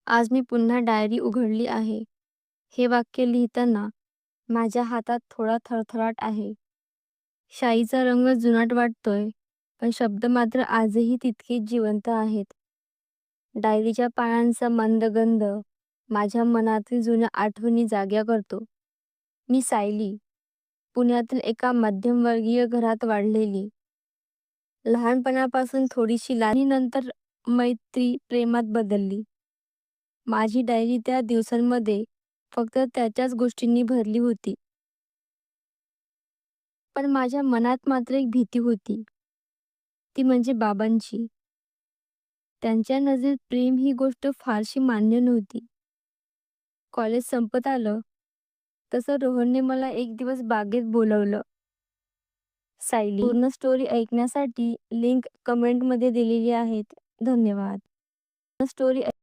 आज मी पुन्हा डायरी उघडली आहे. हे वाक्य लिहिताना माझ्या हातात थोडा थरथराट आहे. शाईचा रंग जुनाट वाटतोय, पण शब्द मात्र आजही तितकेच जिवंत आहेत. डायरीच्या पानांचा मंद गंध माझ्या मनातील जुन्या आठवणी जाग्या करतो. मी सायली, पुण्यातील एका मध्यमवर्गीय घरात वाढलेली. लहानपणापासून थोडीशी आणि नंतर मैत्री प्रेमात बदलली. माझी डायरी त्या दिवसांमध्ये फक्त त्याच्याच गोष्टींनी भरली होती. पण माझ्या मनात मात्र एक भीती होती. ती म्हणजे बाबांची. त्यांच्या नजरेत प्रेम ही गोष्ट फारशी मान्य नव्हती. कॉलेज संपत आलं तसं रोहनने मला एक दिवस बागेत बोलवलं. सायली, पूर्ण स्टोरी ऐकण्यासाठी लिंक कमेंटमध्ये दिलेली आहेत. धन्यवाद. स्टोरी